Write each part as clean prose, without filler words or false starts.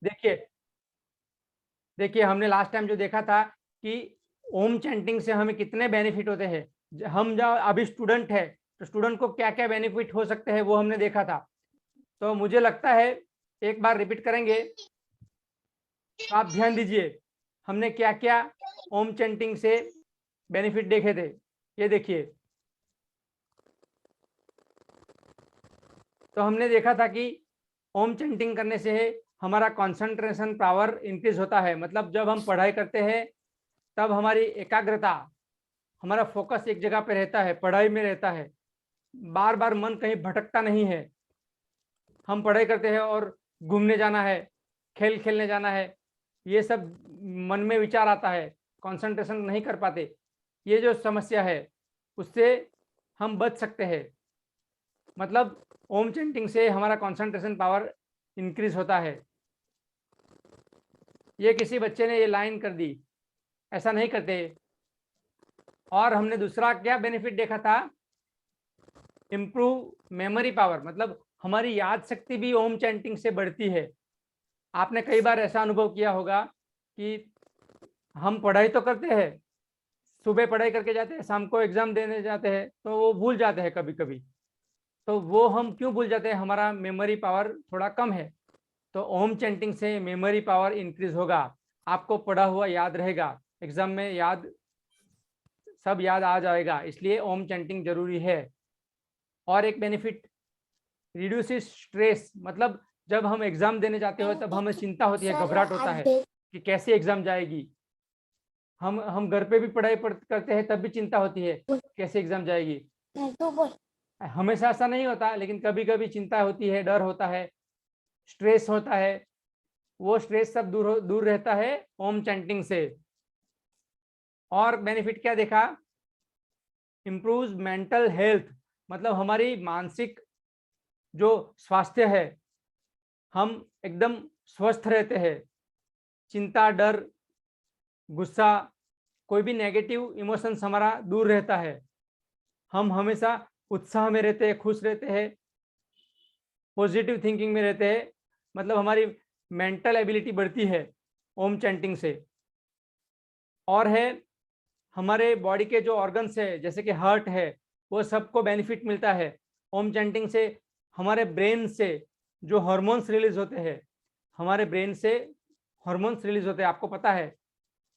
देखिए देखिए हमने लास्ट टाइम जो देखा था कि ओम चैंटिंग से हमें कितने बेनिफिट होते हैं। हम जब अभी स्टूडेंट है तो स्टूडेंट को क्या क्या बेनिफिट हो सकते हैं वो हमने देखा था। तो मुझे लगता है एक बार रिपीट करेंगे तो आप ध्यान दीजिए हमने क्या क्या ओम चैंटिंग से बेनिफिट देखे थे। ये देखिए, तो हमने देखा था कि ओम चैंटिंग करने से हमारा कंसंट्रेशन पावर इंक्रीज होता है। मतलब जब हम पढ़ाई करते हैं तब हमारी एकाग्रता, हमारा फोकस एक जगह पे रहता है, पढ़ाई में रहता है, बार बार मन कहीं भटकता नहीं है। हम पढ़ाई करते हैं और घूमने जाना है, खेल खेलने जाना है, ये सब मन में विचार आता है, कंसंट्रेशन नहीं कर पाते। ये जो समस्या है उससे हम बच सकते हैं। मतलब ओम चैंटिंग से हमारा कंसंट्रेशन पावर इंक्रीज होता है। ये किसी बच्चे ने ये लाइन कर दी, ऐसा नहीं करते। और हमने दूसरा क्या बेनिफिट देखा था, इम्प्रूव मेमोरी पावर, मतलब हमारी याद शक्ति भी ओम चैंटिंग से बढ़ती है। आपने कई बार ऐसा अनुभव किया होगा कि हम पढ़ाई तो करते हैं, सुबह पढ़ाई करके जाते हैं, शाम को एग्जाम देने जाते हैं तो वो भूल जाते हैं कभी कभी। तो वो हम क्यों भूल जाते हैं, हमारा मेमोरी पावर थोड़ा कम है। तो ओम चैंटिंग से मेमोरी पावर इंक्रीज होगा, आपको पढ़ा हुआ याद रहेगा, एग्जाम में याद, सब याद आ जाएगा। इसलिए ओम चैंटिंग जरूरी है। और एक बेनिफिट, रिड्यूसेस स्ट्रेस, मतलब जब हम एग्जाम देने जाते हो तब हमें चिंता होती है, घबराहट होता है कि कैसे एग्जाम जाएगी। हम घर पे भी पढ़ाई करते हैं तब भी चिंता होती है कैसे एग्जाम जाएगी। हमेशा ऐसा नहीं होता, लेकिन कभी कभी चिंता होती है, डर होता है, स्ट्रेस होता है। वो स्ट्रेस सब दूर रहता है ओम चैंटिंग से। और बेनिफिट क्या देखा, इम्प्रूव मेंटल हेल्थ, मतलब हमारी मानसिक जो स्वास्थ्य है, हम एकदम स्वस्थ रहते हैं। चिंता, डर, गुस्सा, कोई भी नेगेटिव इमोशंस हमारा दूर रहता है। हम हमेशा उत्साह में रहते हैं, खुश रहते हैं, पॉजिटिव थिंकिंग में रहते हैं। मतलब हमारी मेंटल एबिलिटी बढ़ती है ओम चैंटिंग से। और है, हमारे बॉडी के जो ऑर्गन्स है जैसे कि हार्ट है, वो सबको बेनिफिट मिलता है ओम चैंटिंग से। हमारे ब्रेन से जो हार्मोन्स रिलीज होते हैं, हमारे ब्रेन से हार्मोन्स रिलीज होते हैं, आपको पता है,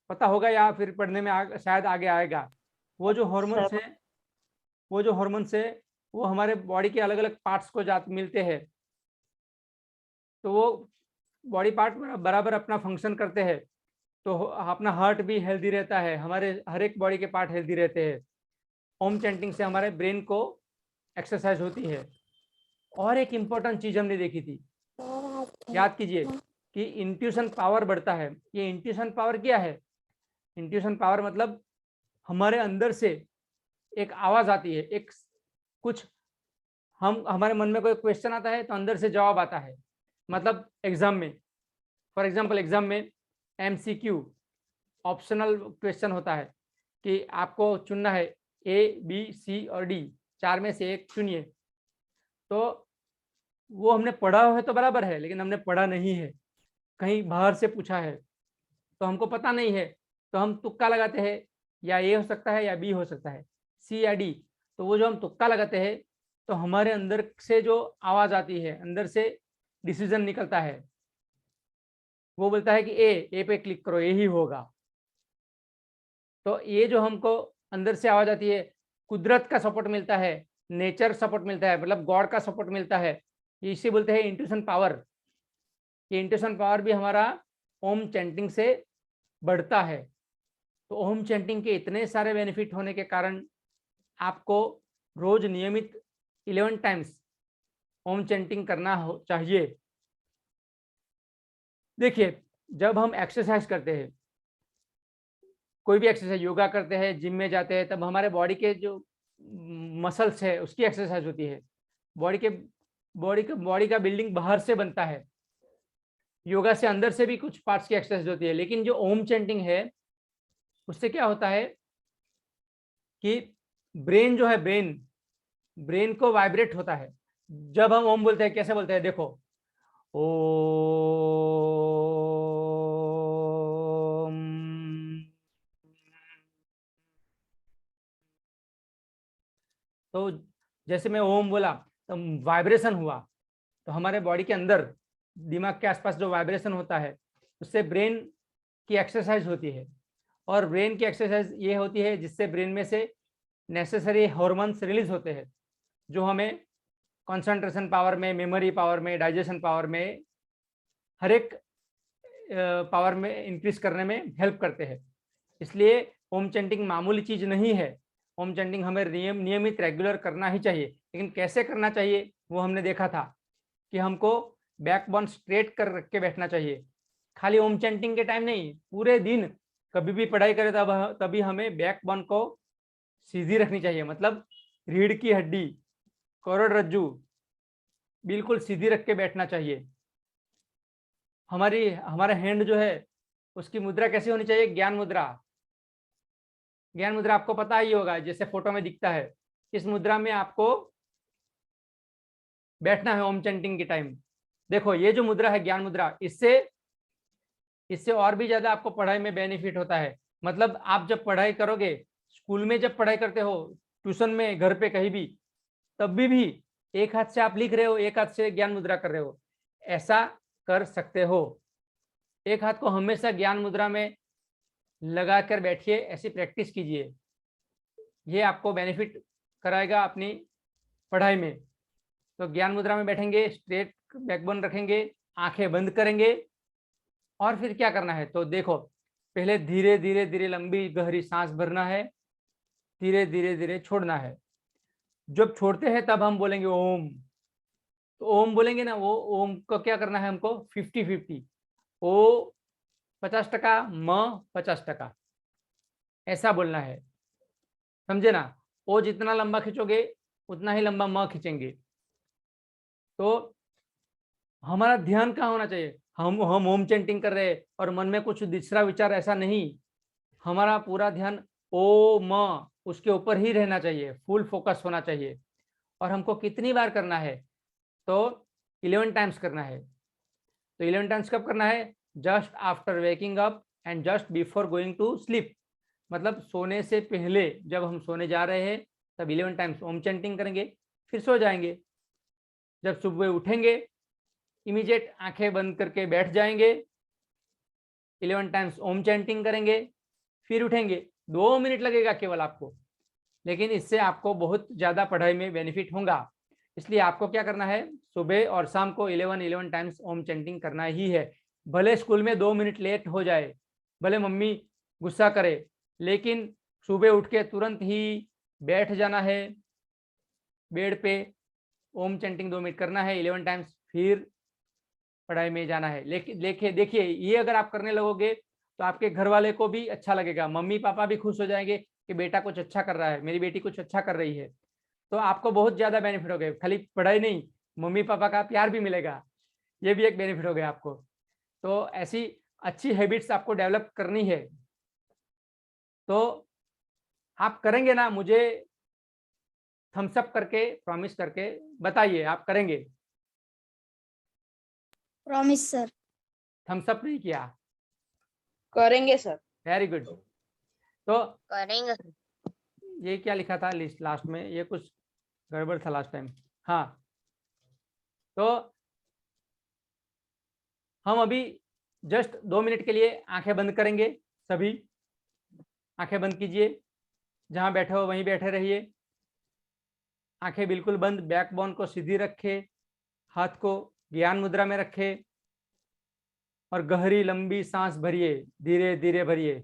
पता होगा या फिर पढ़ने में शायद आगे आएगा। वो जो हार्मोन्स है, वो जो हार्मोन्स है वो हमारे बॉडी के अलग अलग पार्ट्स को जात मिलते हैं। तो वो बॉडी पार्ट बराबर अपना फंक्शन करते हैं। तो अपना हार्ट भी हेल्दी रहता है, हमारे हर एक बॉडी के पार्ट हेल्दी रहते हैं। ओम चैंटिंग से हमारे ब्रेन को एक्सरसाइज होती है। और एक इम्पोर्टेंट चीज हमने देखी थी, याद कीजिए, कि इंट्यूशन पावर बढ़ता है। ये इंट्यूशन पावर क्या है, इंट्यूशन पावर मतलब हमारे अंदर से एक आवाज आती है, एक कुछ, हम हमारे मन में कोई क्वेश्चन आता है तो अंदर से जवाब आता है। मतलब एग्जाम में, फॉर एग्जांपल एग्जाम में एमसीक्यू ऑप्शनल क्वेश्चन होता है कि आपको चुनना है ए बी सी और डी, चार में से एक चुनिए। तो वो हमने पढ़ा है तो बराबर है, लेकिन हमने पढ़ा नहीं है, कहीं बाहर से पूछा है तो हमको पता नहीं है, तो हम तुक्का लगाते हैं, या ए हो सकता है या बी हो सकता है, सी या डी। तो वो जो हम तुक्का लगाते हैं तो हमारे अंदर से जो आवाज आती है, अंदर से डिसीजन निकलता है, वो बोलता है कि ए पे क्लिक करो, ये ही होगा। तो ये जो हमको अंदर से आवाज आती है, कुदरत का सपोर्ट मिलता है, नेचर सपोर्ट मिलता है, मतलब गॉड का सपोर्ट मिलता है, ये इसे बोलते हैं इंट्यूशन पावर। ये इंट्यूशन पावर भी हमारा ओम चैंटिंग से बढ़ता है। तो ओम चैंटिंग के इतने सारे बेनिफिट होने के कारण आपको रोज नियमित 11 टाइम्स ओम चैंटिंग करना चाहिए। देखिए, जब हम एक्सरसाइज करते हैं, कोई भी एक्सरसाइज, योगा करते हैं, जिम में जाते हैं, तब हमारे बॉडी के जो मसल्स है उसकी एक्सरसाइज होती है। बॉडी का बिल्डिंग बाहर से बनता है, योगा से अंदर से भी कुछ पार्ट्स की एक्सरसाइज होती है। लेकिन जो ओम चैंटिंग है उससे क्या होता है कि ब्रेन जो है, ब्रेन को वाइब्रेट होता है। जब हम ओम बोलते हैं, कैसे बोलते हैं, देखो, ओ, तो जैसे मैं ओम बोला तो वाइब्रेशन हुआ, तो हमारे बॉडी के अंदर दिमाग के आसपास जो वाइब्रेशन होता है उससे ब्रेन की एक्सरसाइज होती है। और ब्रेन की एक्सरसाइज ये होती है जिससे ब्रेन में से नेसेसरी हार्मोन्स रिलीज होते हैं जो हमें कंसंट्रेशन पावर में, मेमोरी पावर में, डाइजेशन पावर में, हर एक पावर में इंक्रीज करने में हेल्प करते हैं। इसलिए ओम चैंटिंग मामूली चीज नहीं है। ओम चैंटिंग हमें नियमित रेगुलर करना ही चाहिए। लेकिन कैसे करना चाहिए वो हमने देखा था कि हमको बैकबोन स्ट्रेट कर रख के बैठना चाहिए। खाली ओम चैंटिंग के टाइम नहीं, पूरे दिन कभी भी पढ़ाई करें तभी हमें बैकबोन को सीधी रखनी चाहिए। मतलब रीढ़ की हड्डी, करोड़रज्जु बिल्कुल सीधी रख के बैठना चाहिए। हमारा हैंड जो है उसकी मुद्रा कैसी होनी चाहिए? ज्ञान मुद्रा। ज्ञान मुद्रा आपको पता ही होगा, जैसे फोटो में दिखता है। इस मुद्रा में आपको बैठना है ओम चैंटिंग के टाइम। देखो ये जो मुद्रा है ज्ञान मुद्रा, इससे इससे और भी ज्यादा आपको पढ़ाई में बेनिफिट होता है। मतलब आप जब पढ़ाई करोगे, स्कूल में जब पढ़ाई करते हो, ट्यूशन में, घर पे, कहीं भी, तब भी एक हाथ से आप लिख रहे हो, एक हाथ से ज्ञान मुद्रा कर रहे हो, ऐसा कर सकते हो। एक हाथ को हमेशा ज्ञान मुद्रा में लगा कर बैठिए, ऐसी प्रैक्टिस कीजिए। ये आपको बेनिफिट कराएगा अपनी पढ़ाई में। तो ज्ञान मुद्रा में बैठेंगे, स्ट्रेट बैकबोन रखेंगे, आंखें बंद करेंगे। और फिर क्या करना है तो देखो, पहले धीरे धीरे धीरे लंबी गहरी सांस भरना है, धीरे धीरे धीरे छोड़ना है। जब छोड़ते हैं तब हम बोलेंगे ओम। तो ओम बोलेंगे ना, वो ओम को क्या करना है हमको? 50-50, ओ 50%, म 50%, ऐसा बोलना है। समझे ना? ओ जितना लंबा खींचोगे उतना ही लंबा म खींचेंगे। तो हमारा ध्यान कहाँ होना चाहिए? हम ओम चैंटिंग कर रहे हैं और मन में कुछ दूसरा विचार, ऐसा नहीं। हमारा पूरा ध्यान ओ म उसके ऊपर ही रहना चाहिए, फुल फोकस होना चाहिए। और हमको कितनी बार करना है? तो 11 टाइम्स करना है। तो 11 टाइम्स कब करना है? Just after waking up and just before going to sleep. मतलब सोने से पहले, जब हम सोने जा रहे हैं तब 11 टाइम्स ओम चैंटिंग करेंगे, फिर सो जाएंगे। जब सुबह उठेंगे इमीडिएट आंखें बंद करके बैठ जाएंगे, 11 टाइम्स ओम चैंटिंग करेंगे, फिर उठेंगे। 2 मिनट लगेगा केवल आपको, लेकिन इससे आपको बहुत ज़्यादा पढ़ाई में बेनिफिट होगा। इसलिए आपको क्या करना है? सुबह और शाम को 11 टाइम्स ओम चैंटिंग करना ही है। भले स्कूल में 2 मिनट लेट हो जाए, भले मम्मी गुस्सा करे, लेकिन सुबह उठ के तुरंत ही बैठ जाना है बेड पे, ओम चैंटिंग 2 मिनट करना है 11 टाइम्स, फिर पढ़ाई में जाना है। लेकिन देखिए ये अगर आप करने लगोगे तो आपके घर वाले को भी अच्छा लगेगा, मम्मी पापा भी खुश हो जाएंगे कि बेटा कुछ अच्छा कर रहा है, मेरी बेटी कुछ अच्छा कर रही है। तो आपको बहुत ज्यादा बेनिफिट हो गए। खाली पढ़ाई नहीं, मम्मी पापा का प्यार भी मिलेगा, ये भी एक बेनिफिट हो गया आपको। तो ऐसी अच्छी हैबिट्स आपको डेवलप करनी है। तो आप करेंगे ना? मुझे थम्स अप करके, प्रॉमिस करके बताइए, आप करेंगे? Promise sir. थम्स अप नहीं किया? करेंगे सर। Very good. तो करेंगे। ये क्या लिखा था लिस्ट लास्ट में? ये कुछ गड़बड़ था लास्ट टाइम। हाँ, तो हम अभी जस्ट 2 मिनट के लिए आंखें बंद करेंगे। सभी आंखें बंद कीजिए, जहां बैठे हो वहीं बैठे रहिए। आंखें बिल्कुल बंद, बैकबोन को सीधी रखे, हाथ को ज्ञान मुद्रा में रखे और गहरी लंबी सांस भरिए, धीरे धीरे भरिए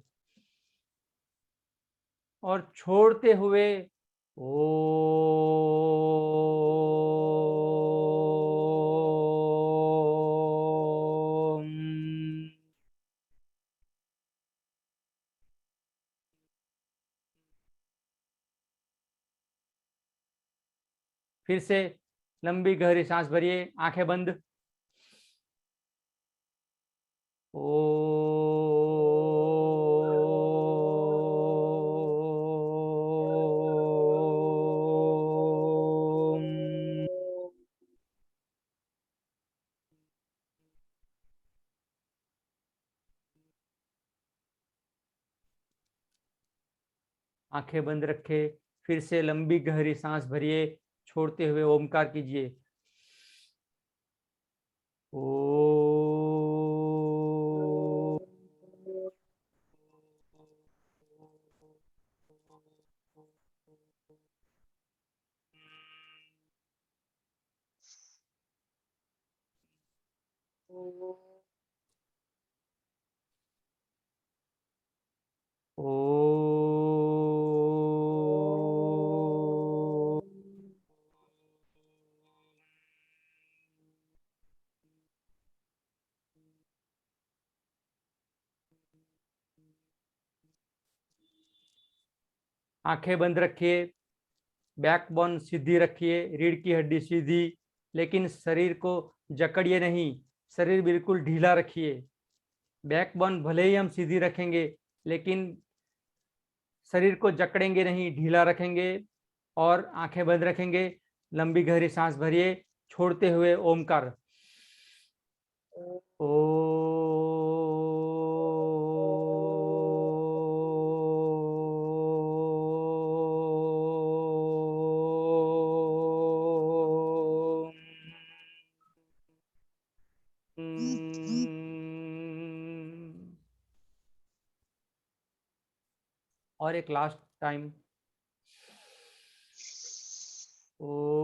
और छोड़ते हुए ओ। फिर से लंबी गहरी सांस भरिए, आंखें बंद। ओ। आंखें बंद रखे, फिर से लंबी गहरी सांस भरिए, छोड़ते हुए ओमकार कीजिए। ओ ओ आंखें बंद रखिए, बैकबोन सीधी रखिए, रीढ़ की हड्डी सीधी, लेकिन शरीर को जकड़िए नहीं, शरीर बिल्कुल ढीला रखिए। बैकबोन भले ही हम सीधी रखेंगे, लेकिन शरीर को जकड़ेंगे नहीं, ढीला रखेंगे और आंखें बंद रखेंगे। लंबी गहरी सांस भरिए, छोड़ते हुए ओमकार। ओ और एक लास्ट टाइम। ओ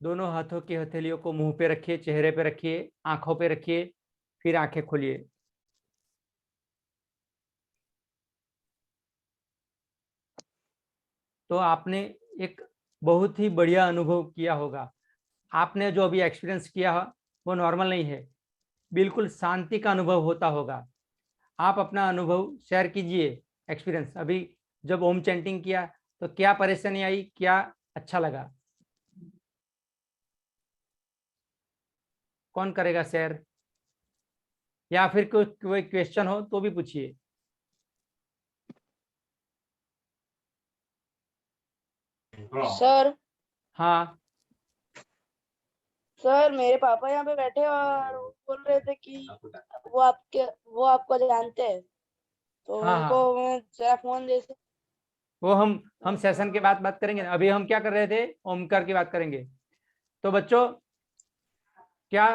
दोनों हाथों की हथेलियों को मुंह पे रखिए, चेहरे पे रखिए, आंखों पे रखिए, फिर आंखें खोलिए। तो आपने एक बहुत ही बढ़िया अनुभव किया होगा। आपने जो अभी एक्सपीरियंस किया वो नॉर्मल नहीं है, बिल्कुल शांति का अनुभव होता होगा। आप अपना अनुभव शेयर कीजिए, एक्सपीरियंस अभी जब ओम चैंटिंग किया तो क्या परेशानी आई, क्या अच्छा लगा? कौन करेगा शेयर? या फिर कोई क्वेश्चन हो तो भी पूछिए। सर हाँ सर मेरे पापा यहाँ पे बैठे और वो बोल रहे थे कि वो आपको जानते हैं, तो हाँ उनको हाँ, मैं जरा फोन दे सकता वो हम सेशन के बाद बात करेंगे ना। अभी हम क्या कर रहे थे, ओमकार की बात करेंगे। तो बच्चों, क्या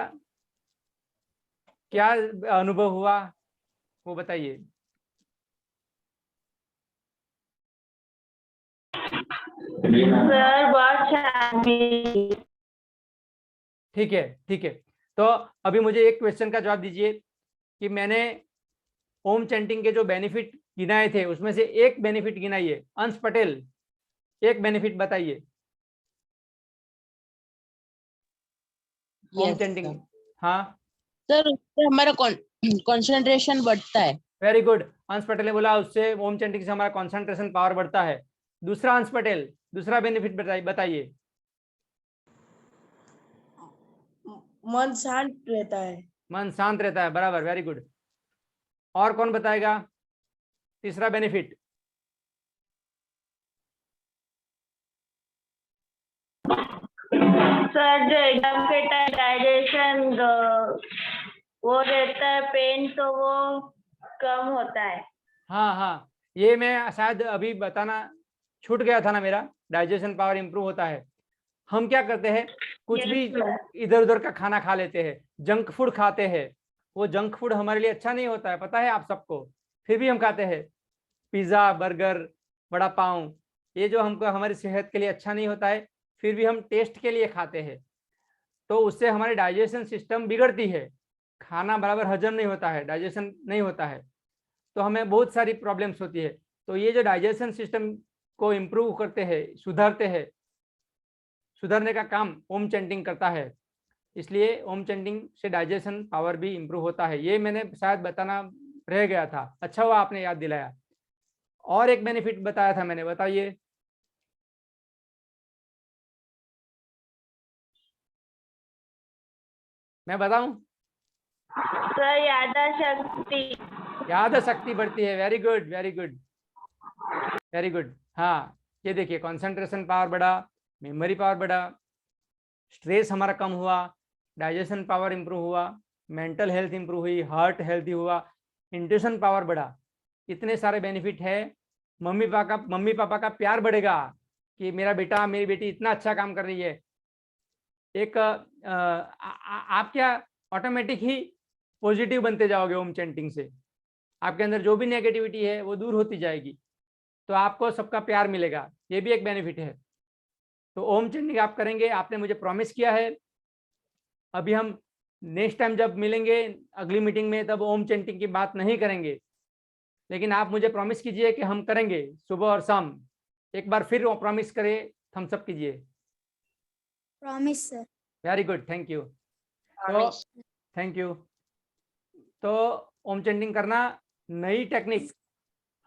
क्या अनुभव हुआ वो बताइए। सर बहुत शांति। ठीक है, ठीक है। तो अभी मुझे एक क्वेश्चन का जवाब दीजिए कि मैंने ओम चैंटिंग के जो बेनिफिट गिनाए थे उसमें से एक बेनिफिट गिनाइए। अंश पटेल, एक बेनिफिट बताइए ओम यस चैंटिंग। सर। हाँ, सर उससे हमारा कंसंट्रेशन बढ़ता है। Very good. अंश पटेल ने बोला उससे ओम चैंटिंग से हमारा कंसंट्रेशन पावर बढ़ता है। दूसरा अंश पटेल, दूसरा बेनिफिट बताइए। मन शांत रहता है। मन शांत रहता है, बराबर, वेरी गुड। और कौन बताएगा तीसरा बेनिफिट? सर जो एग्जाम के टाइम डाइजेशन वो रहता है पेन, तो वो कम होता है। हाँ हाँ, ये मैं शायद अभी बताना छूट गया था ना मेरा। डाइजेशन पावर इंप्रूव होता है। हम क्या करते हैं, कुछ यस भी सर। इधर उधर का खाना खा लेते हैं, जंक फूड खाते हैं। वो जंक फूड हमारे लिए अच्छा नहीं होता है, पता है आप सबको, फिर भी हम खाते हैं। पिज्ज़ा, बर्गर, बड़ा पाव, ये जो हमको हमारी सेहत के लिए अच्छा नहीं होता है, फिर भी हम टेस्ट के लिए खाते हैं। तो उससे हमारी डाइजेशन सिस्टम बिगड़ती है, खाना बराबर हजम नहीं होता है, डाइजेशन नहीं होता है, तो हमें बहुत सारी प्रॉब्लम्स होती है। तो ये जो डाइजेशन सिस्टम को इम्प्रूव करते हैं, सुधारते हैं, सुधारने का काम ओम चैंटिंग करता है। इसलिए ओम चैंटिंग से डाइजेशन पावर भी इम्प्रूव होता है। ये मैंने शायद बताना रह गया था, अच्छा हुआ आपने याद दिलाया। और एक बेनिफिट बताया था मैंने, बताइए। मैं बताऊं? सर यादा शक्ति। याद शक्ति बढ़ती है। Very good, very good, very good. हाँ, ये देखिए, कंसंट्रेशन पावर बढ़ा, मेमोरी पावर बढ़ा, स्ट्रेस हमारा कम हुआ, डाइजेशन पावर इंप्रूव हुआ, मेंटल हेल्थ इंप्रूव हुई, हार्ट हेल्थी हुआ, इंट्यूशन पावर बढ़ा। इतने सारे बेनिफिट है। मम्मी पापा का प्यार बढ़ेगा कि मेरा बेटा मेरी बेटी इतना अच्छा काम कर रही है। एक आप क्या ऑटोमेटिक ही पॉजिटिव बनते जाओगे ओम चैंटिंग से। आपके अंदर जो भी नेगेटिविटी है वो दूर होती जाएगी, तो आपको सबका प्यार मिलेगा। ये भी एक बेनिफिट है। तो ओम चैंटिंग आप करेंगे, आपने मुझे प्रॉमिस किया है। अभी हम नेक्स्ट टाइम जब मिलेंगे अगली मीटिंग में, तब ओम चैंटिंग की बात नहीं करेंगे, लेकिन आप मुझे प्रॉमिस कीजिए कि हम करेंगे सुबह और शाम। एक बार फिर प्रॉमिस करें, थम्स अप कीजिए। Promise sir. Very good, thank you. तो Promise. Thank you. तो ओम चैंटिंग करना नई टेक्निक,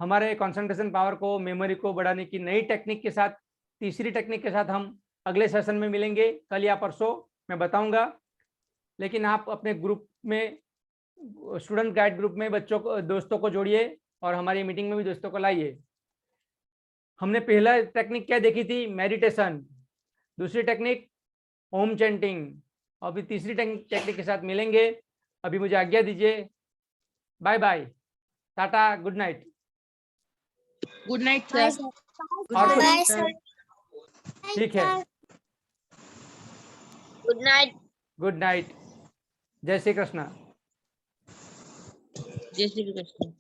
हमारे कंसंट्रेशन पावर को, मेमोरी को बढ़ाने की नई टेक्निक के साथ, तीसरी टेक्निक के साथ हम अगले सेशन में मिलेंगे, कल या परसों मैं बताऊंगा। लेकिन आप अपने ग्रुप में, स्टूडेंट गाइड ग्रुप में बच्चों को, दोस्तों को जोड़िए और हमारी मीटिंग में भी दोस्तों को लाइए। हमने पहला टेक्निक क्या देखी थी? मेडिटेशन। दूसरी टेक्निक ओम चैंटिंग। अभी तीसरी टेक्निक के साथ मिलेंगे। अभी मुझे आज्ञा दीजिए। Bye bye, tata, good night. Good night bye sir. Sir. और कुछ? Bye sir. ठीक है, Good night. Good night. जय श्री कृष्ण। जय श्री कृष्ण।